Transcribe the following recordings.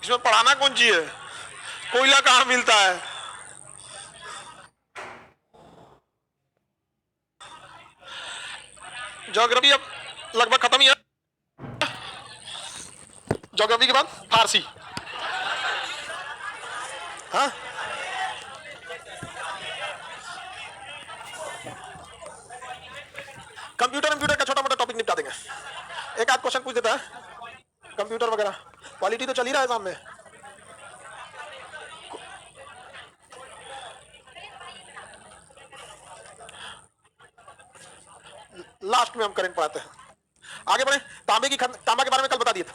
इसमें पढ़ाना कौन चीज है? कोयला कहाँ मिलता है? ज्योग्राफी अब लगभग खत्म ही है। ज्योग्राफी के बाद फारसी। हाँ, कंप्यूटर का छोटा मोटा टॉपिक निपटा देंगे। एक आध क्वेश्चन पूछ देता है कंप्यूटर वगैरह। क्वालिटी तो चल ही रहा है सामने। लास्ट में हम करंट पढ़ाते हैं। आगे बढ़े। तांबा के बारे में कल बता दिए थे।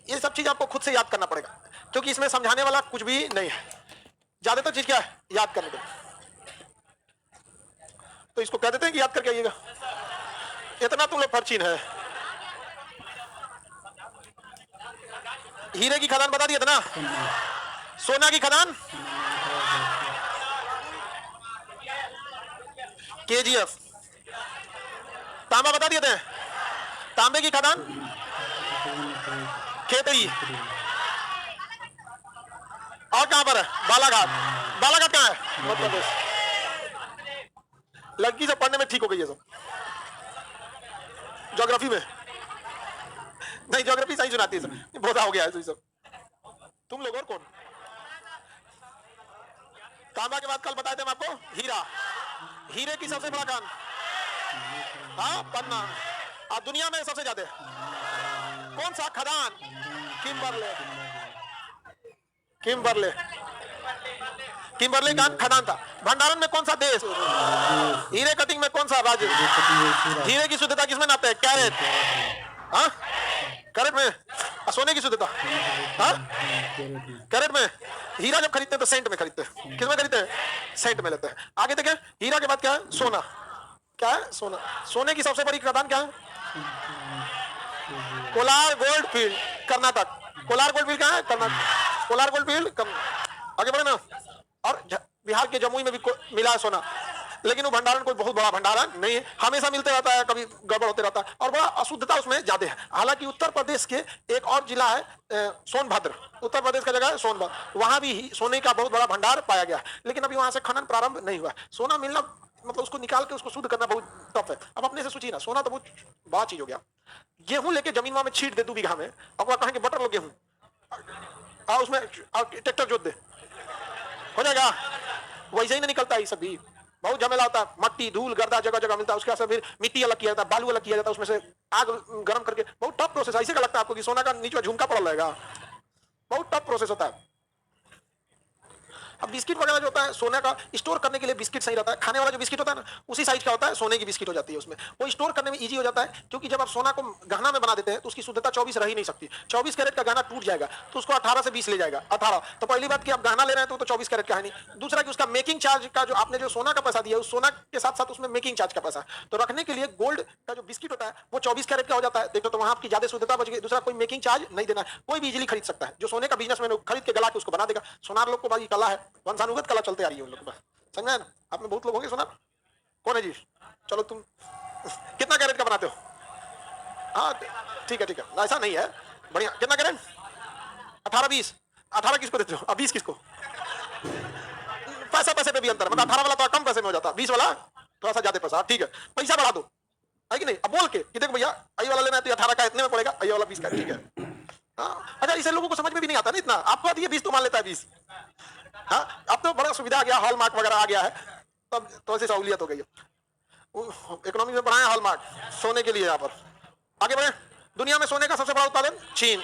ये सब चीज आपको खुद से याद करना पड़ेगा, क्योंकि इसमें समझाने वाला कुछ भी नहीं है। ज्यादातर चीज क्या है? याद करने को। तो इसको कह देते हैं कि याद करके आइएगा। इतना तुम लोग फर्चीन है। हीरे की खदान बता दिया था ना। सोना की खदान KGF। तांबा बता दिए थे। तांबे की खदान खेतरी। और कहां पर है? बालाघाट। बालाघाट कहां है? मध्य प्रदेश। लड़की से पढ़ने में ठीक हो गई है सब। ज्योग्राफी में नहीं, ज्योग्राफी सही सुनाती है सब। बहुत हो गया है सब। तुम लोग और कौन? तांबा के बाद कल बताए थे हम आपको हीरा। हीरे की सबसे बड़ा कान हाँ पन्ना। और दुनिया में सबसे ज्यादा कौन सा खदान? किम्बरले। किम्बरले किम्बरले का खदान था। भंडारण में कौन सा देश? हीरे कटिंग में कौन सा राज्य? हीरे की शुद्धता किसमें नापते हैं? कैरेट। हाँ, कैरेट में। सोने की शुद्धता हाँ कैरेट में। हीरा जब खरीदते हैं तो सेंट में खरीदते हैं। किसमें खरीदते हैं? सेंट में लेते हैं। आगे देखें, हीरा के बाद क्या है? सोना। क्या है? सोना। सोने की सबसे बड़ी खदान क्या है? Kolar gold field, Karnataka. Kolar gold field क्या है? कर्नाटक। Kolar gold field. आगे बढ़े ना। और बिहार के जमुई में भी मिला है सोना, लेकिन वो भंडारण कोई बहुत बड़ा भंडारण नहीं है। हमेशा मिलते रहता है, कभी गड़बड़ होते रहता है और बड़ा अशुद्धता उसमें ज्यादा है। हालांकि उत्तर प्रदेश के एक और जिला है सोनभद्र। उत्तर प्रदेश का जगह है सोनभद्र, वहां भी सोने का बहुत बड़ा भंडार पाया गया है, लेकिन अभी वहां से खनन प्रारंभ नहीं हुआ। सोना मिलना मतलब उसको निकाल के उसको शुद्ध करना बहुत टफ है। अब अपने से सोचिए ना, सोना तो बहुत बड़ा चीज हो गया। गेहूं लेके जमीन में छीट दे 2 बीघा में, अब कहेंगे बटर लो गेहूं उसमें ट्रैक्टर जोत दे, हो जाएगा? वैसे ही नहीं निकलता है। सब भी बहुत झमेला होता है। मट्टी धूल गर्दा जगह जगह मिलता है, उसके बाद फिर मिट्टी अलग किया जाता है, बालू अलग किया जाता है, उसमें से आग गर्म करके बहुत टफ प्रोसेस। ऐसे का लगता है आपको कि सोना का नीचे झुमका पड़ा रहेगा। बहुत टफ प्रोसेस होता है। अब बिस्किट वगैरह जो होता है सोने का, स्टोर करने के लिए बिस्किट सही रहता है। खाने वाला जो बिस्किट होता है ना, उसी साइज का होता है, सोने की बिस्किट हो जाती है उसमें। वो स्टोर करने में इजी हो जाता है, क्योंकि जब आप सोना को गहना में बना देते हैं तो उसकी शुद्धता 24 रह ही नहीं सकती। 24 कैरेट का गहना टूट जाएगा तो उसको 18 से 20 ले जाएगा। 18 तो पहली बात कि आप गहना ले रहे हैं तो 24 कैरेट का है नहीं। दूसरा कि उसका मेकिंग चार्ज का जो आपने जो सोना का पैसा दिया, उस सोना के साथ साथ उसमें मेकिंग चार्ज का पैसा। तो रखने के लिए गोल्ड का जो बिस्किट होता है वो 24 कैरेट का हो जाता है। देखो तो वहां आपकी ज्यादा शुद्धता बच गई। दूसरा, कोई मेकिंग चार्ज नहीं देना है, कोई भी इजीली खरीद सकता है। जो सोने का बिजनेसमैन खरीद के गला के उसको बना देगा। सोनार लोग को भाई कला है, वंशानुगत कला चलते आ रही है उन लोग को, समझे ना? आप में बहुत लोग होंगे सोनार। कौन है जी? चलो तुम कितना कैरेट का बनाते हो? हाँ ठीक है ठीक है, ऐसा नहीं है, बढ़िया। कितना कैरेट? 18 20। 18 किसको देते हो? अब 20 किसको? पैसा पैसे पे भी अंतर, मतलब 18 वाला थोड़ा कम पैसे में हो जाता, 20 वाला थोड़ा सा ज्यादा पैसा। ठीक है, पैसा बढ़ा दो, है कि नहीं? अब बोल के कि देखो भैया आई वाला लेना है तो 18 का इतने में पड़ेगा, आई वाला 20 का। ठीक है। हाँ अच्छा, इसे लोगों को समझ में भी नहीं आता ना इतना। आपको आती है 20 तो मान लेता है 20। हाँ, अब तो बड़ा सुविधा आ गया, हॉल मार्क वगैरह आ गया है, तब तो ऐसी सहूलियत हो गई है। इकोनॉमी में बढ़ाया हॉल मार्क सोने के लिए। यहाँ पर आगे बढ़े। दुनिया में सोने का सबसे बड़ा उत्पादन चीन।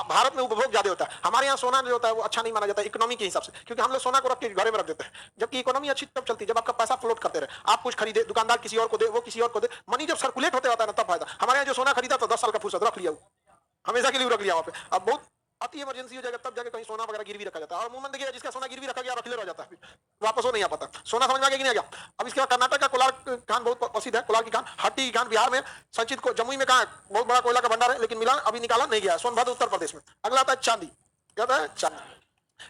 भारत में उपभोग ज्यादा होता है। हमारे यहाँ सोना जो होता है वो अच्छा नहीं माना जाता इकोनॉमी के हिसाब से, क्योंकि हम लोग सोना को रख के घरे में रख देते हैं। जबकि इकोनॉमी अच्छी तब चलती है जब आपका पैसा फ्लोट करते रहे। आप कुछ खरीदे, दुकानदार किसी और को दे, वो किसी और को दे, मनी जब सर्कुलेट होते होता है ना तब फायदा। हमारे यहाँ जो सोना खरीदा तो 10 साल का फुर्सत रख लिया, हमेशा के लिए रख लिया वहां पे। अब बहुत अति इमरजेंसी हो जाएगा तब जाके कहीं सोना वगैरह गिरवी रखा जाता है। और मुंह देखिए जिसका सोना गिरवी रखा गया रख ले रह जाता है, वापस हो नहीं आ पाता। सोना समझ में आ गया कि नहीं आ गया? अब इसके बाद कर्नाटक का कोलार खान बहुत प्रसिद्ध है। कोलार की खान, हट्टी की खान बिहार में, संचित को जमुई में कहा बहुत बड़ा कोयला का भंडार है, लेकिन मिला अभी निकाला नहीं गया। सोनभद्र उत्तर प्रदेश में। अगला आता है चांदी। क्या होता है? चांदी।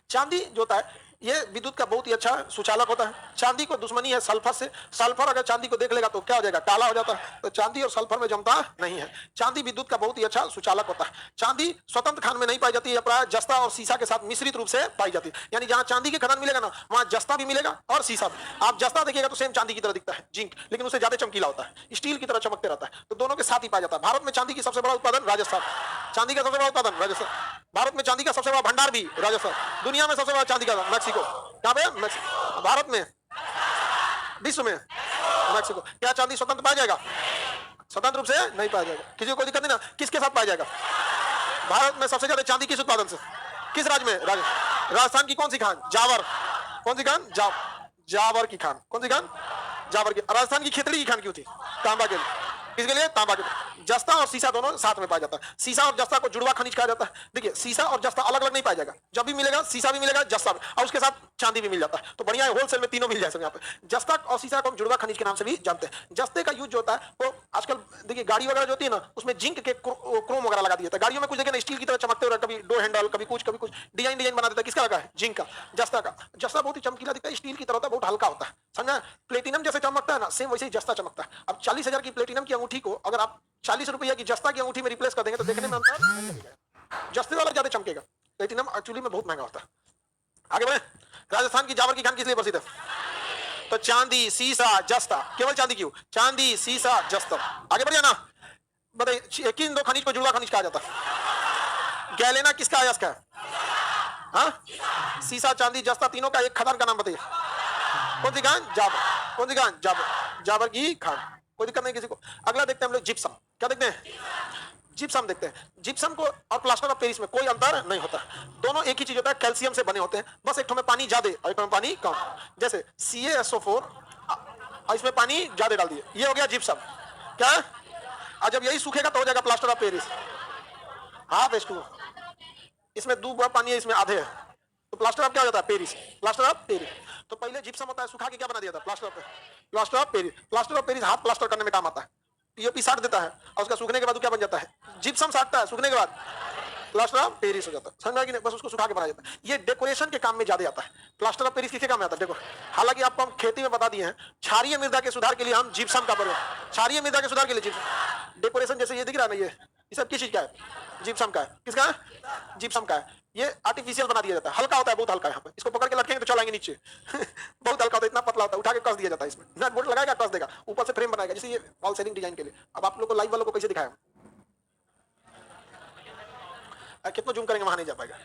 चांदी जो होता है ये विद्युत का बहुत ही अच्छा सुचालक होता है। चांदी को दुश्मनी है सल्फर से। सल्फर अगर चांदी को देख लेगा तो क्या हो जाएगा, काला हो जाता है। तो चांदी और सल्फर में जमता नहीं है। चांदी विद्युत का बहुत ही अच्छा सुचालक होता है। चांदी स्वतंत्र खान में नहीं पाई जाती है, प्राय जस्ता और सीसा के साथ मिश्रित रूप से पाई जाती है। यानी जहां चांदी के खदान मिलेगा ना, वहां जस्ता भी मिलेगा और सीसा भी। आप जस्ता देखिएगा तो सेम चांदी की तरह दिखता है, जिंक, लेकिन उससे ज्यादा चमकीला होता है, स्टील की तरह चमकते रहता है। तो दोनों के साथ ही पाया जाता है। भारत में चांदी की सबसे बड़ा उत्पादन राजस्थान, चांदी का सबसे बड़ा उत्पादन राजस्थान। भारत में चांदी का सबसे बड़ा भंडार भी राजस्थान। दुनिया में सबसे बड़ा चांदी का मैक्सिको। कहां पे? मैक्सिको। भारत में, विश्व में मैक्सिको। क्या चांदी स्वतंत्र पाया जाएगा? स्वतंत्र रूप से नहीं पाया जाएगा। किसी को कोई दिक्कत नहीं ना। किसके साथ पाया जाएगा? भारत में सबसे ज्यादा चांदी किस उत्पादन से, किस राज्य में? राजस्थान की कौन सी खान? जावर। कौन सी खान? जावर की खान। कौन सी खान? जावर की। राजस्थान की खेतड़ी की खान क्यों थी? तांबा के लिए। किसके लिए? तांबा के लिए। जस्ता और सीसा दोनों साथ में पाया जाता है। सीसा और जस्ता को जुड़वा खनिज कहा जाता है। देखिए, सीसा और जस्ता अलग अलग नहीं पाया जाएगा। जब भी मिलेगा सीसा भी मिलेगा, जस्ता भी, और उसके साथ चांदी भी मिल जाता है। तो बढ़िया है, होलसेल में तीनों मिल जाए सब यहाँ पे। जस्ता और सीसा को हम जुड़वा खनिज के नाम से भी जानते हैं। जस्ते का यूज जो होता है वो आजकल देखिए गाड़ी वगैरह जो होती है ना, उसमें जिंक के क्रोम वगैरह लगा दिया था। गाड़ियों में कुछ देखिए ना, स्टील की तरह चमकते हुए, कभी डोर हैंडल, कभी कुछ डिजाइन बना देता है। किसका लगा है? जिंक का, जस्ता का। जस्ता बहुत ही चमकीला दिखता है, स्टील की तरह होता है, बहुत हल्का होता है, समझा? प्लेटिनम जैसे चमकता है ना, सेम वैसे ही जस्ता चमकता है। अब 40,000 की प्लेटिनम की अंगूठी को अगर आप 40 रुपया की जस्ता की अंगूठी में रिप्लेस कर देंगे तो देखने में अंतर नहीं दिखेगा। जस्ते वाला ज्यादा चमकेगा, प्लेटिनम एक्चुअली में बहुत महंगा होता है। आगे बढ़े। राजस्थान की जावर की खान किस लिए प्रसिद्ध है? तो चांदी, सीसा, जस्ता। केवल चांदी क्यों? चांदी, सीसा, जस्ता। आगे बढ़िए ना। बताइए किन दो खनिज को जुड़वा खनिज कहा जाता है? गैलेना किसका अयस्क है? हाँ? सीसा, चांदी, जस्ता, तीनों का एक खदान का नाम बताइए। कौन सी खान? जावर। कौन सी खान? जावर। जावर की खान। कोई दिक्कत नहीं किसी को। अगला देखते हैं हम लोग जिप्सम। क्या देखते हैं? जिप्सम देखते हैं। जिप्सम को और प्लास्टर ऑफ पेरिस में कोई अंतर नहीं होता, दोनों एक ही चीज होता है, कैल्शियम से बने होते हैं। बस एक में पानी ज्यादा और एक में पानी कम। जैसे CaSO4 और इसमें पानी ज्यादा डाल दिए, ये हो गया जिप्सम। क्या? और जब यही सूखेगा तो हो जाएगा plaster of Paris. Half H2O। इसमें 2 पानी है, इसमें आधे है, तो प्लास्टर ऑफ क्या हो जाता है? पेरिस। Plaster of Paris. तो पहले जिप्सम होता है, सुखा के क्या बना दिया था? Plaster of Paris. Plaster of Paris हाथ प्लास्टर करने में काम आता है। पीओपी साट देता है और उसका सूखने के बाद क्या बन जाता है? जिप्सम साटता है, सूखने के बाद प्लास्टर ऑफ पेरिस हो जाता है। समझ कि नहीं? बस उसको सुखा के बनाया जाता है। ये डेकोरेशन के काम में ज्यादा आता है। प्लास्टर ऑफ पेरिस किसके काम में आता है? देखो, हालांकि आपको हम खेती में बता दिए हैं, क्षारीय मृदा के सुधार के लिए हम जिप्सम का प्रयोग, क्षारीय मृदा के सुधार के लिए जिप्सम। डेकोरेशन जैसे ये दिख रहा है ना, ये सब किस चीज का है? जिप्सम का है। किसका है? जिप्सम का है। ये आर्टिफिशियल बना दिया जाता है, हल्का होता है, बहुत हल्का है। यहाँ पे इसको पकड़ के रखेंगे तो चलाएंगे नीचे बहुत हल्का होता है, इतना पतला होता है, उठा के कस दिया जाता है। इसमें नट बोल्ट लगाएगा, कस देगा, ऊपर से फ्रेम बनाएगा, जैसे ये वॉल सेलिंग डिजाइन के लिए। अब आप लोग को लाइव वालों को कैसे दिखाया? कितना जूम करेंगे वहां नहीं जा पाएगा,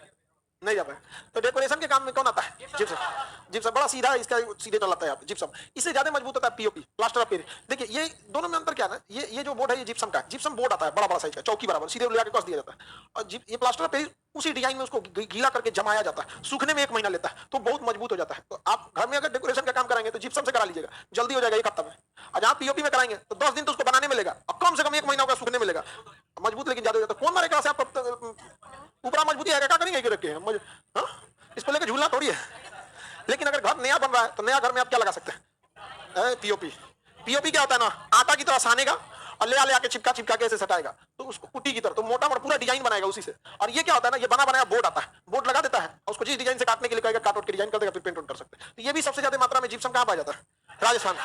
नहीं जा पाएगा। तो डेकोरेशन के काम में कौन आता है? जिप्सम। जिप्सम बड़ा सीधा है, इसका सीधे चलाता है यहाँ पे जिप्सम। इससे ज्यादा मजबूत होता है पीओपी, प्लास्टर ऑफ पेरिस। देखिए ये दोनों में अंतर क्या है? ये जो बोर्ड है ये जिप्सम का है। जिप्सम बोर्ड आता है बड़ा बड़ा साइज का, चौकी बराबर, सीधे लगा के कस दिया जाता है। और ये प्लास्टर ऑफ पेरिस उसी डिजाइन में उसको गीला करके जमाया जाता है, सूखने में 1 महीना लेता है, तो बहुत मजबूत हो जाता है। तो आप घर में अगर डेकोरेशन का काम कराएंगे तो जिप्सम से करा लीजिएगा, जल्दी हो जाएगा 1 हफ्ता में। और जहां पीओपी में कराएंगे तो 10 दिन तो उसको बनाने में लेगा, और कम से कम 1 महीना होगा सूखने में लेगा। मजबूत लेकिन ज्यादा हो जाता है। कौन मारेगा? आप ऊपर मजबूती है, क्या करेंगे रख के? इसको लेकर झूलना थोड़ी है। लेकिन अगर घर नया बन रहा है तो नया घर में आप क्या लगा सकते हैं? पीओपी। पीओपी क्या होता है ना, आटा की तरह सानेगा और ले आके चिपका के ऐसे सटाएगा, तो उसको पुट्टी की तरह, तो मोटा मोटा पूरा डिजाइन बनाएगा उसी से। और ये क्या होता है ना, ये बना बनाया बोर्ड आता है, बोर्ड लगा देता है और उसको जिस डिजाइन से काटने के लिए कहेगा काट के डिजाइन कर देगा, फिर पेंट कर सकते हैं। तो ये भी सबसे ज्यादा मात्रा में जिप्सम कहां पाया जाता है? राजस्थान।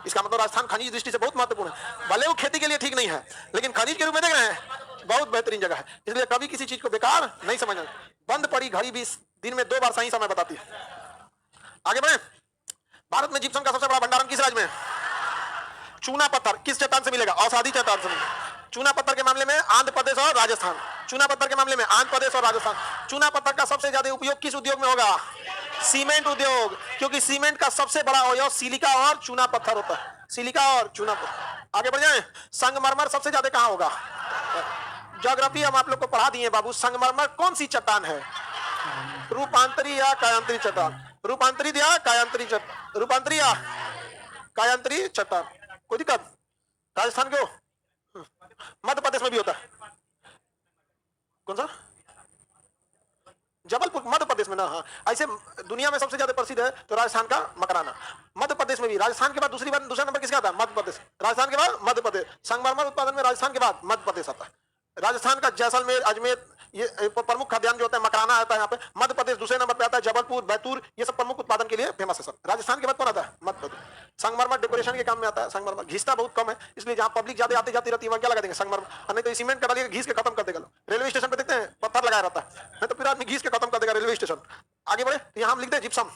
इसका मतलब राजस्थान खनिज दृष्टि से बहुत महत्वपूर्ण है। भले वो खेती के लिए ठीक नहीं है, लेकिन खनिज के रूप में देख रहे हैं बहुत बेहतरीन जगह है। इसलिए कभी किसी चीज को बेकार नहीं समझना। बंद पड़ी घड़ी भी दिन में 2 बार सही समय बताती है। आगे बढ़े। भारत में जिप्सम का सबसे बड़ा भंडारण किस राज्य में? चूना पत्थर किस चट्टान से मिलेगा? औषधि चट्टान से मिलेगा। चूना पत्थर के मामले में आंध्र प्रदेश और राजस्थान। चूना पत्थर के मामले में आंध्र प्रदेश और राजस्थान। चूना पत्थर का सबसे ज्यादा उपयोग किस उद्योग में होगा? सीमेंट उद्योग, क्योंकि सीमेंट का सबसे बड़ा अवयव सिलिका और चूना पत्थर होता है। सिलिका और चूना पत्थर। आगे बढ़ जाए। संगमरमर सबसे ज्यादा कहां होगा? ज्योग्राफी हम आप लोग को पढ़ा दिए बाबू। संगमरमर कौन सी चट्टान है? रूपांतरी या कायांतरी चट्टान? रूपांतरित या कायांतरी चट्टान? रूपांतरी या कायांतरी चट्टान। कोई दिक्कत? राजस्थान के हो? मध्य प्रदेश में भी होता है। कौन सा? जबलपुर मध्य प्रदेश में ना। हाँ, ऐसे दुनिया में सबसे ज्यादा प्रसिद्ध है तो राजस्थान का मकराना। मध्य प्रदेश में भी। राजस्थान के बाद दूसरा नंबर किसका आता है? मध्य प्रदेश। राजस्थान के बाद मध्य प्रदेश। संगमरमर उत्पादन में राजस्थान के बाद मध्य प्रदेश आता है। राजस्थान का जैसलमेर, अजमेर, ये प्रमुख खाद्यान्न जो होता है मकराना आता है यहाँ पे। मध्य प्रदेश दूसरे नंबर पे आता है, जबलपुर जबलपुर, बैतूल, ये सब प्रमुख उत्पादन के लिए फेमस है सर। राजस्थान के बाद कौन आता है? मध्य प्रदेश। संगमरमर डेकोरेशन के काम में आता है। संगमरमर घिसता बहुत कम है, इसलिए जहां पब्लिक ज्यादा आती जाती रहती है वहां क्या लगा देंगे? संगमरमर। नहीं तो सीमेंट का डालिए, घिस के खत्म कर देगा। रेलवे स्टेशन पे देखते हैं पत्थर लगाया रहता है, नहीं तो फिर आदमी घिस के खत्म कर देगा रेलवे स्टेशन। आगे बढ़े, यहां हम लिखते हैं जिप्सम।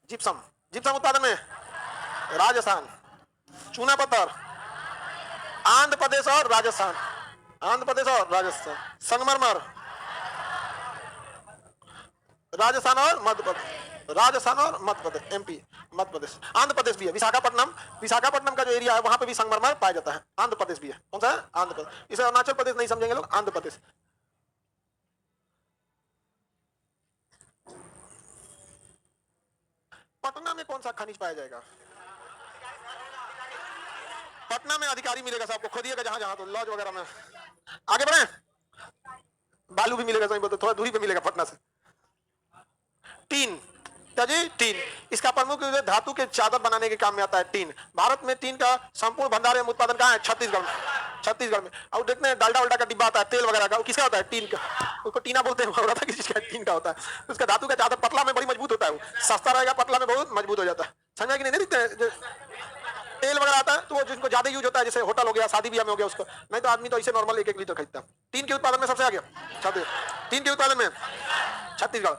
जिप्सम, जिप्सम उत्पादन में राजस्थान, चूना पत्थर आंध्र प्रदेश और राजस्थान, आंध्र प्रदेश और राजस्थान। संगमरमर राजस्थान और मध्य प्रदेश, राजस्थान और मध्य प्रदेश, एमपी, मध्य प्रदेश। आंध्र प्रदेश भी है, विशाखापट्टनम, विशाखापट्टनम का जो एरिया है वहां पे भी संगमरमर पाया जाता है। आंध्र प्रदेश भी है। कौन सा है? आंध्र प्रदेश। इसे अरुणाचल प्रदेश नहीं समझेंगे लोग, आंध्र प्रदेश। पटना में कौन सा खनिज पाया जाएगा? पटना में अधिकारी मिलेगा साहब को, खोदिएगा जहां जहां, तो लॉज वगैरह में। आगे बढ़े, बालू भी मिलेगा, सही बोलते, थोड़ा दूरी पे मिलेगा पटना से। टीन, क्या जी? टीन। इसका प्रमुख धातु के चादर बनाने के काम में आता है टीन। भारत में टीन का संपूर्ण भंडार एवं उत्पादन कहाँ है? छत्तीसगढ़ में, छत्तीसगढ़ में। और देखते हैं डालडा वालडा का डिब्बा आता है, तेल वगैरह का, किसका होता है? टीन का। उसको टीना बोलते हैं, हो रहा था किसी चीज का, टीन का होता है। उसका धातु का चादर पतला में बड़ी मजबूत होता है, वो सस्ता रहेगा, पतला में बहुत मजबूत हो जाता है। समझा कि नहीं? दिखते हैं तेल वगैरह आता है तो वो जिनको ज्यादा यूज होता है, जैसे होटल हो गया, शादी ब्याह में हो गया उसको, नहीं तो आदमी तो इसे नॉर्मल 1-1 लीटर खरीदता है। टीन के उत्पादन में सबसे आगे छत्तीसगढ़, टीन के उत्पादन में छत्तीसगढ़,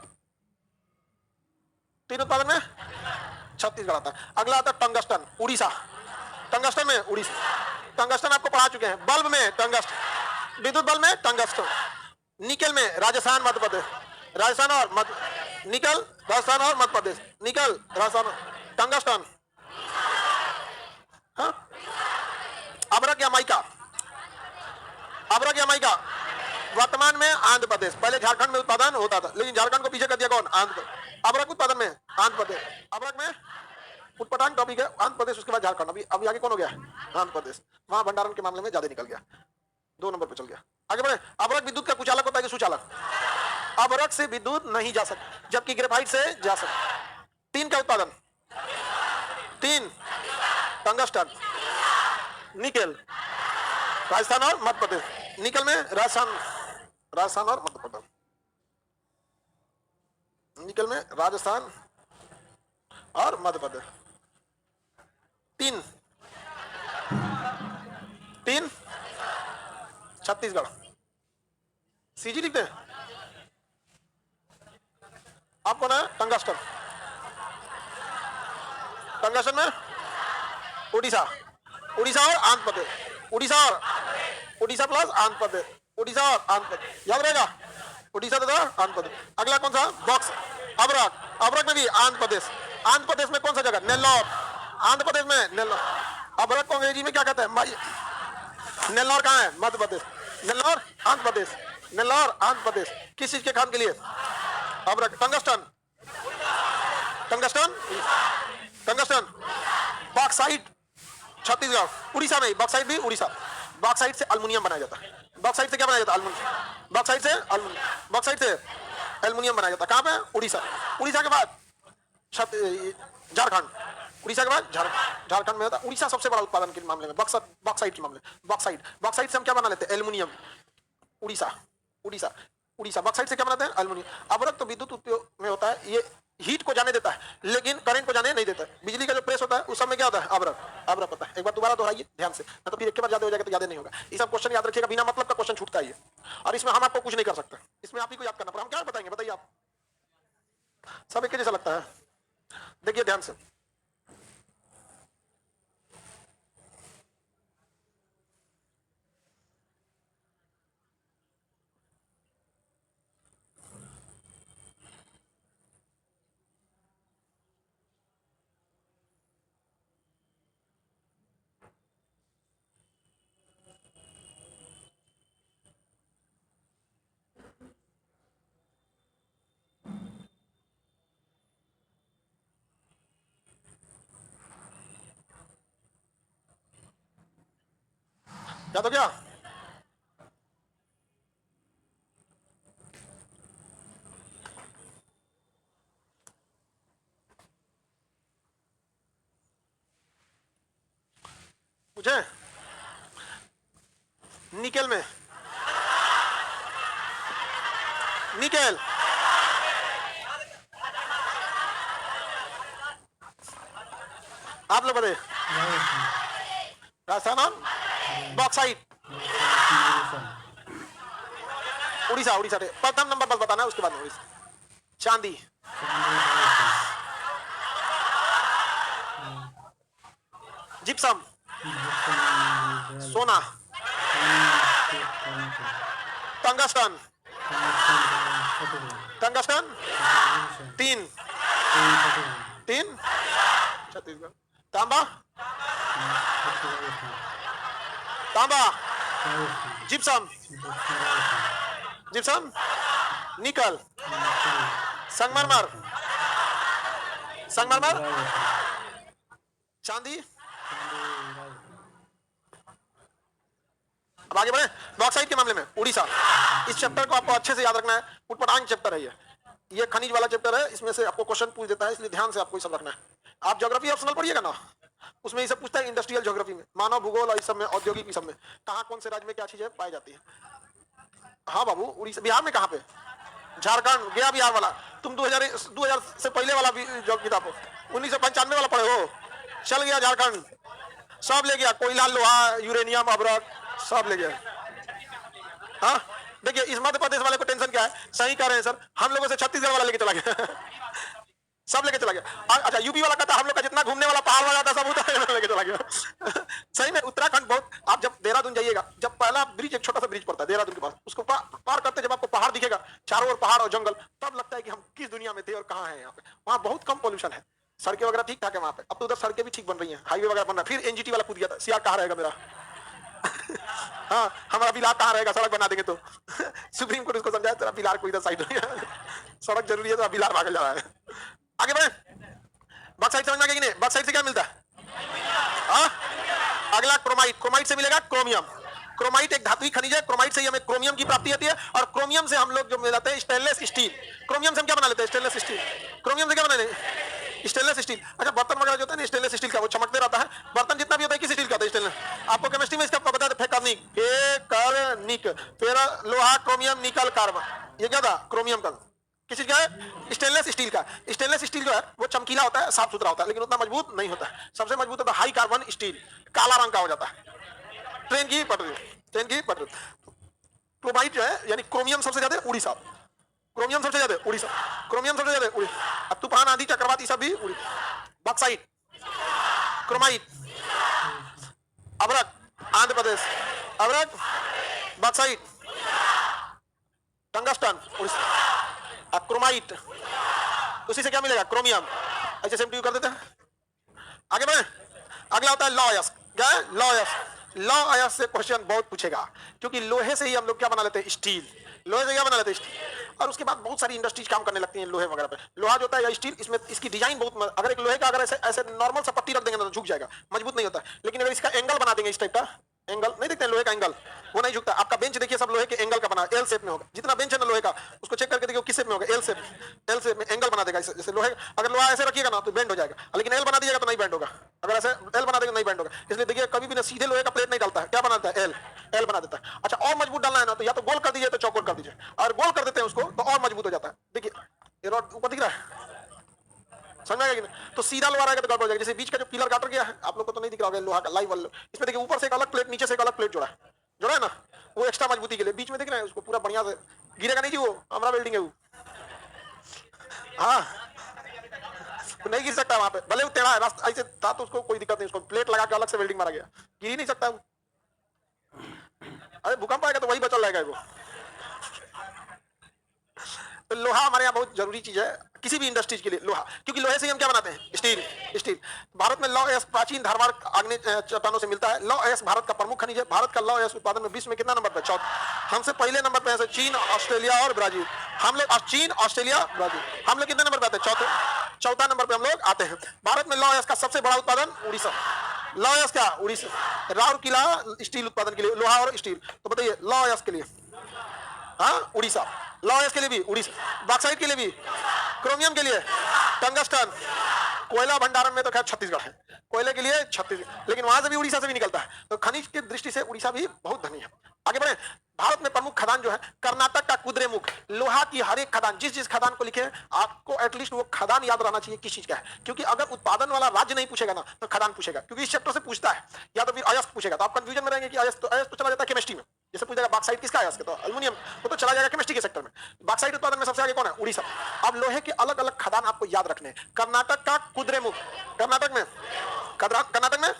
टीन उत्पादन में छत्तीसगढ़ आता है। अगला आता है टंगस्टन, उड़ीसा। टंगस्टन में उड़ीसा, टंगस्टन आपको पढ़ा चुके हैं। बल्ब में टंगस्टन, विद्युत बल्ब में टंगस्टन। निकल में राजस्थान, मध्य प्रदेश, राजस्थान और मध्य, निकल राजस्थान और मध्य प्रदेश, निकल राजस्थान। टंगस्टन, हाँ? अबरक या माइका, अबरक या माइका वर्तमान में आंध्र प्रदेश, पहले झारखंड में उत्पादन होता था, लेकिन झारखंड को पीछे कर दिया कौन? आंध्र प्रदेश। अबरक उत्पादन में आंध्र प्रदेश, अबरक में उटपटांग टॉपिक है, आंध्र प्रदेश, उसके बाद झारखंड। अभी अभी आगे कौन हो गया? आंध्र प्रदेश। वहां भंडारण के मामले में ज्यादा निकल गया, 2 नंबर पे चल गया। आगे बढ़े, अबरक विद्युत का कुचालक होता है कि सुचालक? अबरक से विद्युत नहीं जा सकती, जबकि ग्रेफाइट से जा सकती। टीन का उत्पादन, टीन, टंगस्टन, निकल राजस्थान और मध्य प्रदेश। निकल में राजस्थान, राजस्थान और मध्य प्रदेश। निकल में राजस्थान और मध्य प्रदेश। तीन, तीन छत्तीसगढ़। सीजी लिखते हैं आपको ना। टंगस्टन, टंगस्टन में उड़ीसा, उड़ीसा और आंध्र प्रदेश, उड़ीसा और उड़ीसा प्लस आंध्र प्रदेश, उड़ीसा और आंध्र प्रदेश, याद रहेगा? उड़ीसा तथा आंध्र प्रदेश। अगला कौन सा? बॉक्स, अबरक, अबरक में भी आंध्र प्रदेश। आंध्र प्रदेश में कौन सा जगह? नेल्लौर, आंध्र प्रदेश में नेल्लौर। अबरक को अंग्रेजी में क्या कहते हैं? नेल्लौर कहाँ है? मध्य प्रदेश। नेल्लौर आंध्र प्रदेश, नेल्लौर आंध्र प्रदेश। किस चीज के खान के लिए? अबरक। Tungsten, tungsten, tungsten, bauxite Chhattisgarh, Orissa में बॉक्साइट भी उड़ीसा। बॉक्साइट से एल्युमिनियम बनाया जाता है। बॉक्साइट से क्या बनाया जाता है? एल्युमिनियम। बॉक्साइट से एल्युमिनियम, बॉक्साइट से एल्युमिनियम बनाया जाता है। कहां पे? उड़ीसा। उड़ीसा के बाद झारखंड, उड़ीसा के बाद झारखंड, झारखंड में होता है। उड़ीसा सबसे बड़ा उत्पादन के मामले में, बॉक्साइट के मामले। बॉक्साइट, बॉक्साइट से हम क्या बना लेते हैं? एल्युमिनियम। उड़ीसा, उड़ीसा, उड़ीसा बॉक्साइट से क्या बनाते हैं? एल्युमिनियम। अबरक तो विद्युत उपयोग में होता है, ये हीट को जाने देता है लेकिन करंट को जाने नहीं देता है। बिजली का जो प्रेस होता है उस समय क्या होता है? अबरक, अबरक होता है। एक बार दोबारा दोहराइए ध्यान से, नहीं तो फिर एक बार ज्यादा हो जाएगा तो ज्यादा नहीं होगा। ये सब क्वेश्चन याद रखिएगा, बिना मतलब का क्वेश्चन छूटता है और इसमें हम आपको कुछ नहीं कर सकते, इसमें आप ही को याद करना पड़ा। हम क्या बताएंगे बताइए आप? सब एक जैसा लगता है। देखिए ध्यान से, याद हो गया? मुझे निकेल में, निकेल, आप लोग बताइए। राजस्थान और बॉक्साइट, उड़ीसा, उड़ीसा प्रथम नंबर बस बताना है, उसके बाद उड़ीसा। चांदी, जिप्सम, सोना, टंगस्टन, टंगस्टन, तीन, तीन, छत्तीसगढ़, तांबा, तांबा, जिप्सम, जिप्सम, निकल, संगमरमर, संगमरमर, चांदी। अब आगे बढ़े बॉक्साइट के मामले में उड़ीसा। इस चैप्टर को आपको अच्छे से याद रखना है, उटपटांग चैप्टर है ये खनिज वाला चैप्टर है, इसमें से आपको क्वेश्चन पूछ देता है, इसलिए ध्यान से आपको ये सब रखना है। आप ज्योग्राफी ऑप्शनल पढ़िएगा ना, उसमें ये सब पूछता है, इंडस्ट्रियल ज्योग्राफी में, मानव भूगोल और इस सब में, औद्योगिक सब में, कहाँ कौन से राज्य में क्या चीजें पाई जाती है। हाँ बाबू, उड़ीसा, बिहार में कहाँ पे? झारखंड गया, बिहार वाला तुम 2000 से पहले वाला जो किताब हो 1995 वाला पढ़े हो, चल गया झारखंड, सब ले गया, कोयला, लोहा, यूरेनियम, अभ्रक सब ले गया। हाँ देखिए, इस मध्य प्रदेश वाले को टेंशन क्या है, सही कह रहे हैं सर, हम लोगों से छत्तीसगढ़ वाला लेके चला गया सब लेके चला गया। अच्छा यूपी वाला कहता हम लोग का जितना घूमने वाला पहाड़ वाला था सब उतर लेके चला गया सही में उत्तराखंड बहुत, आप जब देहरादून जाइएगा, जब पहला ब्रिज, एक छोटा सा ब्रिज पड़ता है देहरादून के पास, उसको पार करते जब आपको पहाड़ दिखेगा, चारों ओर पहाड़ और जंगल, तब लगता है कि हम किस दुनिया में थे और कहाँ हैं यहाँ पे। वहाँ बहुत कम पॉल्यूशन है, सड़कें वगैरह ठीक ठाक है वहाँ पे। अब तो उधर सड़कें भी ठीक बन रही हैं, हाईवे वगैरह बन रहा है। फिर एनजीटी वाला कूद गया था, सियार कहाँ रहेगा मेरा हाँ हमारा बिलार कहाँ रहेगा, सड़क बना देंगे तो सुप्रीम कोर्ट उसको समझाया, तेरा बिलार को इधर साइड हो गया सड़क जरूरी है तो बिलार भाग जा रहा है। आगे बढ़े, बॉक्साइट समझ में आ गया कि नहीं? बॉक्साइट से क्या मिलता है? अगला क्रोमाइट, क्रोमाइट से मिलेगा क्रोमियम। क्रोमाइट एक धातुई खनिज है, क्रोमाइट से हमें क्रोमियम की प्राप्ति होती है, और क्रोमियम से हम लोग जो मिलाते हैं स्टेनलेस स्टील। क्रोमियम से हम क्या बना लेते हैं? Stainless steel. क्रोमियम से क्या बना लेते हैं? Stainless steel. अच्छा बर्तन वगैरह जो होता है ना स्टेनलेस स्टील का, वो चमकते रहता है, बर्तन जितना भी होता है किस स्टील का होता है? स्टेनलेस। आपको केमिस्ट्री में इसका पता है, फेकर्निक, फिर लोहा, क्रोमियम, निकल, कार्बन, ये क्या था? क्रोमियम का। किस चीज का है? स्टेनलेस स्टील का। स्टेनलेस स्टील जो है वो चमकीला होता है, साफ सुथरा होता है, लेकिन उतना मजबूत नहीं होता है। सबसे मजबूत होता है हाई कार्बन स्टील, काला रंग का हो जाता है, ट्रेन की पटरी, ट्रेन की पटरी। क्रोमाइट जो है यानी क्रोमियम सबसे ज्यादा उड़ीसा, क्रोमियम सबसे ज्यादा उड़ीसा, क्रोमियम सबसे ज्यादा उड़ीसा। अब तूफान, आंधी, चक्रवात ये सब भी उड़ीसा। बॉक्साइट, क्रोमाइट, अभ्रक, आंध्र प्रदेश, अभ्रक, बॉक्साइट, टंगस्टन, उड़ीसा। क्रोमाइट, उसी से क्या मिलेगा? क्रोमियम। ऐसे सेम कर देते हैं। आगे बढ़े, अगला होता है लॉयस। क्या है? लॉयस। लॉयस से क्वेश्चन बहुत पूछेगा, क्योंकि लोहे से ही हम लोग क्या बना लेते हैं? स्टील। लोहे से क्या बना लेते हैं? स्टील। और उसके बाद बहुत सारी इंडस्ट्रीज काम करने लगती हैं लोहे वगैरह पे। लोहा जो होता है या स्टील, इसमें इसकी डिजाइन बहुत, अगर एक लोहे का अगर ऐसे नॉर्मल सा पट्टी रख देंगे तो झुक जाएगा, मजबूत नहीं होता। लेकिन अगर इसका एंगल बना देंगे, इस टाइप का एंगल नहीं देखते हैं लोहे का एंगल, वो नहीं झुकता। आपका बेंच देखिए सब लोहे के एंगल का बना, एल शेप में होगा। जितना बेंच है ना लोहे का, उसको चेक करके देखिए किस शेप में होगा? L shape. एल शेप में एंगल बना देगा। जैसे लोहे, अगर लोहा ऐसे रखिएगा ना तो बेंड हो जाएगा, लेकिन एल बना दीजिएगा तो नहीं बेंड होगा। अगर ऐसे एल बना देगा नहीं बेंड होगा। इसलिए देखिए कभी भी ना सीधे लोहे का प्लेट नहीं डालता है, क्या बनाता है? एल। एल बना देता है। अच्छा और मजबूत डालना है ना तो या तो गोल कर दीजिए तो चौकोर कर दीजिए, और गोल कर देते हैं उसको तो और मजबूत हो जाता है। देखिए ये रॉड ऊपर दिख रहा है, समझ में आएगा कि नहीं? तो सीधा लोहा रहेगा तो गड़बड़ हो जाएगा। जैसे बीच का जो पिलर गाटर गया है, आप लोग को तो नहीं दिख रहा होगा लोहा का लाइव वाला, इसमें देखिए ऊपर से एक अलग प्लेट, नीचे से एक अलग प्लेट जोड़ा है ना, वो एक्स्ट्रा मजबूती के लिए। बीच में देख रहे हैं उसको पूरा बढ़िया से, गिरेगा नहीं जी, वो हमारा बिल्डिंग है वो, हाँ नहीं गिर सकता वहां पे, भले वो टेढ़ा है रास्ता ऐसे था तो उसको कोई दिक्कत नहीं, उसको प्लेट लगा के अलग से वेल्डिंग मारा गया, गिर ही नहीं सकता वो। अरे भूकंप आएगा तो वही बचल रहेगा वो। तो लोहा हमारे यहाँ बहुत जरूरी चीज है, किसी भी इंडस्ट्रीज के लिए लोहा, क्योंकि लोहे से हम क्या बनाते हैं? स्टील। स्टील। भारत में लौह अयस्क प्राचीन धारवाड़ आग्नेय चट्टानों से मिलता है। लौह अयस्क भारत का प्रमुख खनिज है। भारत का लौह अयस्क उत्पादन में विश्व में कितना नंबर पर? चौथा। हमसे पहले नंबर पे है चीन, ऑस्ट्रेलिया और ब्राजील। हम लोग चीन, ऑस्ट्रेलिया, ब्राजील, हम लोग कितने नंबर पे आते हैं? चौथा नंबर पे हम लोग आते हैं। भारत में लौह अयस्क का सबसे बड़ा उत्पादन उड़ीसा। लौह अयस्क क्या? उड़ीसा। राउरकेला स्टील उत्पादन के लिए, लोहा और स्टील। तो बताइए लौह अयस्क के लिए हाँ उड़ीसा, लॉयस के लिए भी उड़ीसा, बॉक्साइट के लिए भी, क्रोमियम के लिए टंगस्टन, कोयला भंडारण में तो खैर छत्तीसगढ़ है, कोयले के लिए छत्तीसगढ़, लेकिन वहां से भी उड़ीसा से भी निकलता है, तो खनिज की दृष्टि से उड़ीसा भी बहुत धनी है। आगे बढ़े। भारत में प्रमुख खदान जो है, कर्नाटक का कुद्रेमुख, लोहा की हर एक खदान, जिस जिस खदान को लिखे आपको एटलीस्ट वो खदान याद रहना चाहिए किस चीज का है, क्योंकि अगर उत्पादन वाला राज्य नहीं पूछेगा ना तो खदान पूछेगा, क्योंकि इस चैप्टर से पूछता है, या तो फिर अयस्क पूछेगा, तो आप कंफ्यूजन में रहेंगे कि अयस्क तो चला जाता है केमिस्ट्री में, जैसे पूछेगा बॉक्साइट किसका अयस्क, तो एल्युमिनियम, वो तो चला जाएगा केमिस्ट्री के सेक्टर में। बॉक्साइट उत्पादन में सबसे आगे कौन है, उड़ीसा। अब लोहे के अलग अलग खदान आपको याद रखने, कर्नाटक का कुद्रेमुख, कर्नाटक में, कर्नाटक में,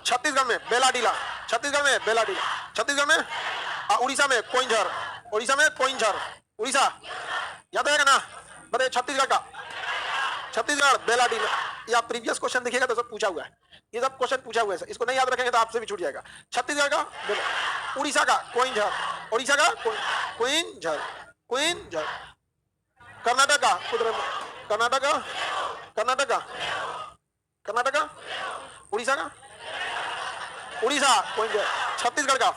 छत्तीसगढ़ में बेलाडीला, छत्तीसगढ़ में बेलाडीला, छत्तीसगढ़ में, उड़ीसा में कोइंझर, उड़ीसा में कोइंझर, उड़ीसा याद रहेगा ना। बताइए छत्तीसगढ़ का, छत्तीसगढ़ बेलाडीला। या प्रीवियस क्वेश्चन देखिएगा तो सब पूछा हुआ है, ये सब क्वेश्चन पूछा हुआ है, इसको नहीं याद रखेंगे तो आपसे भी छूट जाएगा। छत्तीसगढ़ का, उड़ीसा का कोइंझर, उड़ीसा का कोइंझर, कोइंझर, कर्नाटक का कर्नाटक का, कर्नाटक का, कर्नाटक का, उड़ीसा का, उड़ीसा कोइंझर, छत्तीसगढ़ का,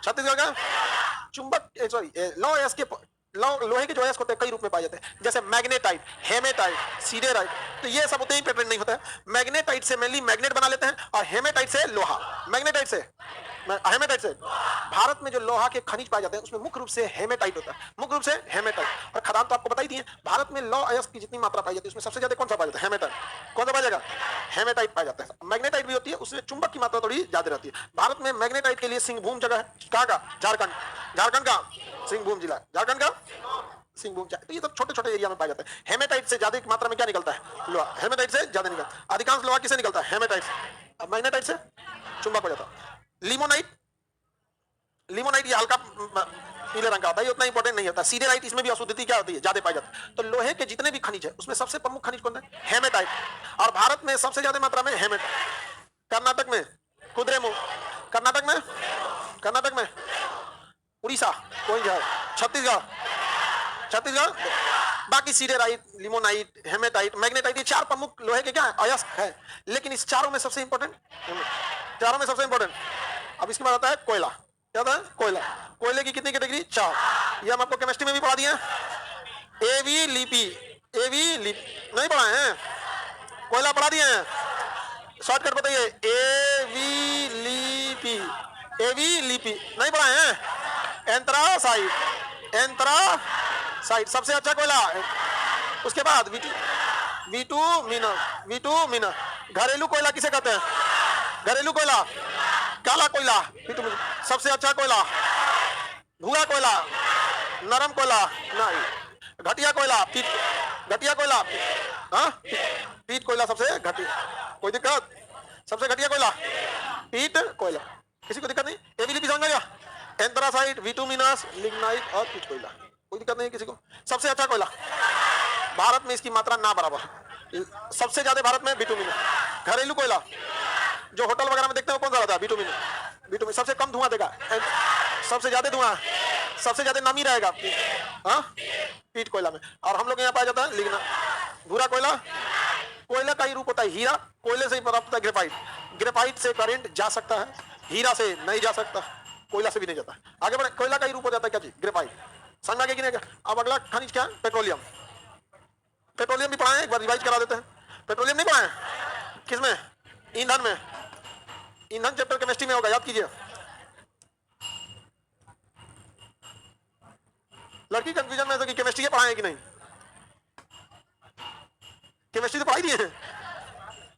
छत्तीसगढ़ का चुंबक, सॉरी लोहे के जो अयस्क होते हैं कई रूप में पाए जाते हैं, जैसे मैग्नेटाइट, हेमेटाइट, सीडेराइट, तो ये सब उतने ही पेटेंट नहीं होता है। मैग्नेटाइट से मेनली मैग्नेट बना लेते हैं और हेमेटाइट से लोहा, मैग्नेटाइट से, हेमेटाइट से। भारत में जो लोहा के खनिज पाए जाते हैं उसमें मुख्य रूप से हेमेटाइट होता है, मुख्य रूप से हेमेटाइट। और खदान तो आपको बता ही दिए, भारत में लौह अयस्क की जितनी मात्रा पाई जाती है उसमें सबसे ज्यादा कौन सा पाया जाता है, हेमेटाइट। कौन सा पाया जाएगा, हेमेटाइट पाया जाता है। मैग्नेटाइट भी होती है, उसमें चुंबक की मात्रा थोड़ी ज्यादा रहती है। भारत में मैग्नेटाइट के लिए सिंहभूम जगह है, कहाँ का, झारखंड, झारखंड का सिंहभूम जिला, झारखंड का सिंहभूम। तो ये सब छोटे छोटे एरिया में पाया जाता है। हेमेटाइट से ज्यादा मात्रा में क्या निकलता है, लोहा, हेमेटाइट से ज्यादा निकलता है। अधिकांश लोहा किसे निकलता है, हेमेटाइट से। मैग्नेटाइट से चुंबक हो जाता है। लिमोनाइट, लिमोनाइट ये हल्का पीले रंग का होता है, ये उतना इंपॉर्टेंट नहीं होता। सीडेराइट, इसमें भी अशुद्धि क्या होती है, ज्यादा पाई जाती है। तो लोहे के जितने भी खनिज है उसमें सबसे प्रमुख खनिज कौन है, हेमेटाइट, और भारत में सबसे ज्यादा मात्रा में हेमेटाइट। कर्नाटक में कुद्रेमुख, कर्नाटक में, कर्नाटक में उड़ीसा कोइंझर, छत्तीसगढ़, छत्तीसगढ़ बाकी सीडेराइट, लिमोनाइट, हेमेटाइट, मैग्नेटाइट, ये चार प्रमुख लोहे के क्या है, अयस्क है। लेकिन इस चारों में सबसे इंपॉर्टेंट, चारों में सबसे इंपॉर्टेंट, अब इसके बाद आता है कोयला। क्या था, कोयला। कोयले की कितनी कैटेगरी, चार। ये हम आपको केमिस्ट्री में भी पढ़ा दिए, एवी लिपि, एवी लिपि नहीं पढ़ाए हैं, कोयला पढ़ा दिए हैं। शॉर्टकट बताइए, एवी लिपि, एवी लिपि नहीं पढ़ाए हैं। एंथ्रासाइट, एंथ्रासाइट सबसे अच्छा कोयला। उसके बाद विटुमिनस, विटुमिनस। घरेलू कोयला किसे कहते हैं, घरेलू कोयला, काला कोयला, विटुमिनस सबसे अच्छा कोयला। भूरा कोयला, नरम कोयला नहीं, घटिया कोयला, घटिया कोयला, हाँ पीट कोयला सबसे घटिया, कोई दिक्कत, सबसे घटिया कोयला पीट कोयला, किसी को दिक्कत नहीं। एबीलिपी समझ में गया, एंथ्रासाइट, विटुमिनस, लिग्नाइट और पीट कोयला, कोई दिक्कत नहीं किसी को। सबसे अच्छा कोयला, भारत में इसकी मात्रा ना बराबर, सबसे ज्यादा भारत में विटुमिनस। घरेलू कोयला जो होटल वगैरह में देखते हो कौन सा रहता है, विटुमिनस, विटुमिनस सबसे कम धुआं देगा, सबसे ज्यादा धुआं, सबसे ज्यादा नमी रहेगा, हाँ पीट कोयला में। और हम लोग यहाँ पाया जाता है लिग्ना। भूरा कोयला, कोयले का ही रूप होता है हीरा, कोयले से ही प्राप्त होता है ग्रेफाइट, ग्रेफाइट से करंट जा सकता है, हीरा से नहीं जा सकता, कोयला से भी नहीं जाता। आगे बढ़े, कोयला का ही रूप हो जाता है क्या चीज, ग्रेफाइट। समझ में आ गया कि नहीं? अब अगला खनिज क्या है, पेट्रोलियम। पेट्रोलियम भी पढ़ाए, एक बार रिवाइज करा देते हैं। पेट्रोलियम नहीं पढ़ाए, किसमें, ईंधन में, ईंधन चैप्टर केमिस्ट्री में होगा, याद कीजिए। लड़की कंफ्यूजन में तो कि केमिस्ट्री पढ़ाए कि नहीं, केमिस्ट्री तो पढ़ाई दिए हैं।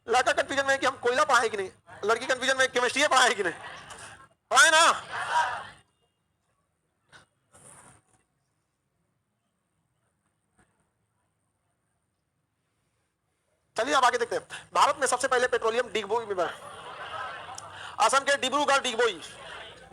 लड़का कंफ्यूजन में कि हम कोयला पढ़ाए कि नहीं, लड़की कंफ्यूजन में केमिस्ट्री पढ़ाए कि नहीं, पढ़ाए ना। चलिए अब आगे देखते हैं। भारत में सबसे पहले पेट्रोलियम डिगबोई में बना, असम के डिब्रूगढ़ डिगबोई,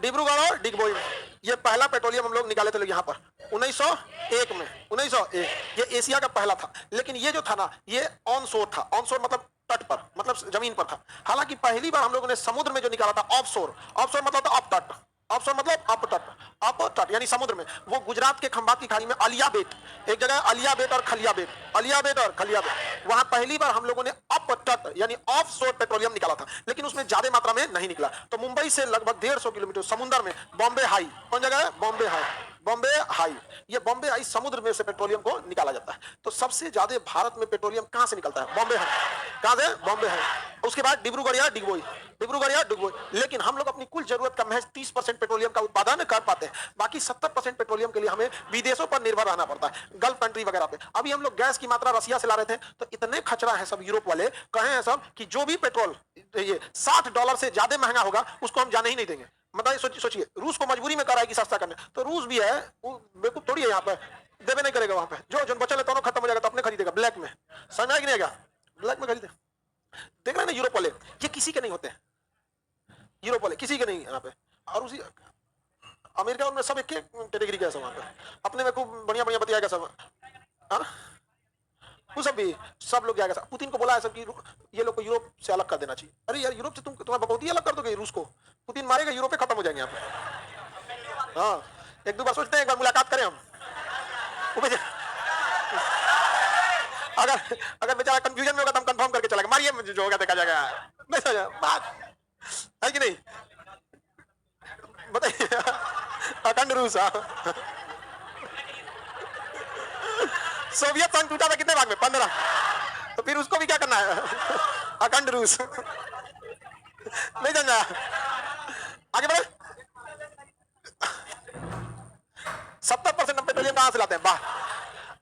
डिब्रूगढ़ और डिगबोई में ये पहला पेट्रोलियम हम लोग निकाले थे लोग यहाँ पर 1901 में, 1901। ये एशिया का पहला था, लेकिन ये जो था ना ये ऑन शोर था। ऑन शोर मतलब तट पर, मतलब जमीन पर था। हालांकि पहली बार हम लोगों ने समुद्र में जो निकाला था ऑफ शोर, ऑफ शोर मतलब अप तट, ऑफ शोर मतलब अप तट, अप तट यानी समुद्र में, वो गुजरात के खंभात की खाड़ी में अलिया बेट, एक जगह अलिया बेट और खलिया बेट, अलिया बेट और खलिया बेट, वहां पहली बार हम लोगों ने अप तट यानी ऑफ शोर पेट्रोलियम निकाला था, लेकिन उसमें ज्यादा मात्रा में नहीं निकला। तो मुंबई से लगभग 150 किलोमीटर समुद्र में बॉम्बे हाई, कौन जगह है, बॉम्बे हाई, बॉम्बे हाई, ये बॉम्बे हाई समुद्र में से पेट्रोलियम को निकाला जाता है। तो सबसे ज्यादा भारत में पेट्रोलियम कहां से निकलता है? बॉम्बे हाई। कहां से? बॉम्बे हाई। उसके बाद डिब्रूगढ़ या डिगबोई, डिब्रूगढ़ या डिगबोई। लेकिन हम लोग अपनी कुल जरूरत का महज 30% पेट्रोलियम का उत्पादन कर पाते हैं। बाकी 70% पेट्रोलियम के लिए हमें विदेशों पर निर्भर रहना पड़ता है, गल्फ कंट्री वगैरह पे। अभी हम लोग गैस की मात्रा रसिया से ला रहे थे, तो इतने खचरा है सब यूरोप वाले, कहे हैं सब कि जो भी पेट्रोल ये $60 से ज्यादा महंगा होगा उसको हम जाने ही नहीं देंगे। मतलब सोचिए, रूस को मजबूरी में कर रहा है कि सस्ता करने, तो रूस भी है वो बेवकूफ थोड़ी है, यहाँ पे देवे नहीं करेगा। वहां पे जो बचल है दोनों खत्म हो जाएगा तो अपने खरीदेगा ब्लैक में। समझ आएगी नहीं आएगा? ब्लैक में खरीदे। देख रहे हैं ना यूरोप वाले, ये किसी के नहीं होते, यूरोप वाले किसी के नहीं यहाँ पे। और उसी अमेरिका उनमें सब एक कैटेगरी का है सब, वहां पे अपने में खूब बढ़िया बढ़िया बतियाएगा सब। हाँ वो सब भी सब लोग जाएगा। पुतिन को बोला है सब कि ये लोग को यूरोप से अलग कर देना चाहिए। अरे यार यूरोप से तुम्हारा बहुत ही अलग कर दोगे रूस को, पुतिन मारेगा यूरोप खत्म हो जाएंगे यहाँ पे। हाँ एक दो बार सोचते हैं, एक बार मुलाकात करें हम। अगर अगर बेचारा कंफ्यूजन में होगा तो हम कंफर्म करके चलेगा, मारिए जो होगा देखा जाएगा। बात है कि नहीं? बताइए। अखंड रूस। सोवियत संघ टूटा था कितने भाग में? 15। तो फिर उसको भी क्या करना है? अखंड रूस। नहीं जाना, आगे बढ़े। 70% हम पेट्रोलियम कहां से लाते हैं? बाहर।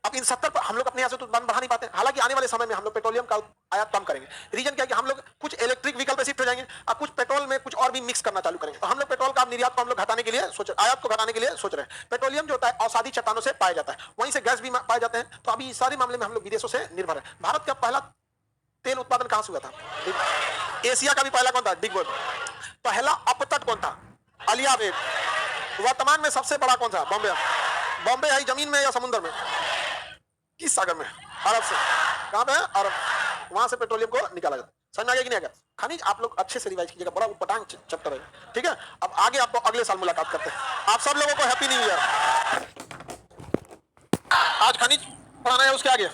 अब इन 70 पर हम लोग अपने यहाँ से तो दाम बढ़ा नहीं पाते। हालांकि आने वाले समय में हम लोग पेट्रोलियम का आयात कम करेंगे। रीजन क्या है कि हम लोग कुछ इलेक्ट्रिक व्हीकल पे शिफ्ट हो जाएंगे और कुछ पेट्रोल में कुछ और भी मिक्स करना चालू करेंगे। तो हम लोग पेट्रोल का निर्यात को हम लोग घटाने के लिए सोच, आयात को घटाने के लिए सोच रहे हैं। पेट्रोलियम जो होता है औषधि चट्टानों से पाया जाता है, वहीं से गैस भी पाए जाते हैं। तो अभी इस सारे मामले में हम लोग विदेशों से निर्भर है। भारत का पहला तेल उत्पादन कहां से हुआ था? एशिया का भी पहला कौन था? डिगबोई। पहला अपतट कौन था? अलियाबेट। वर्तमान में सबसे बड़ा कौन सा? बॉम्बे। बॉम्बे है जमीन में या समुद्र में? किस सागर में? अरब से। कहां पे है? अरब। वहां से पेट्रोलियम को निकाला जाता है। समझ में आ गया कि नहीं आ गया? खनिज आप लोग अच्छे से रिवाइज कीजिएगा, बड़ा उपटांग चैप्टर है, ठीक है? अब आगे आपको अगले साल मुलाकात करते हैं। आप सब लोगों को हैप्पी न्यू ईयर। आज खनिज पढ़ाना है, उसके आगे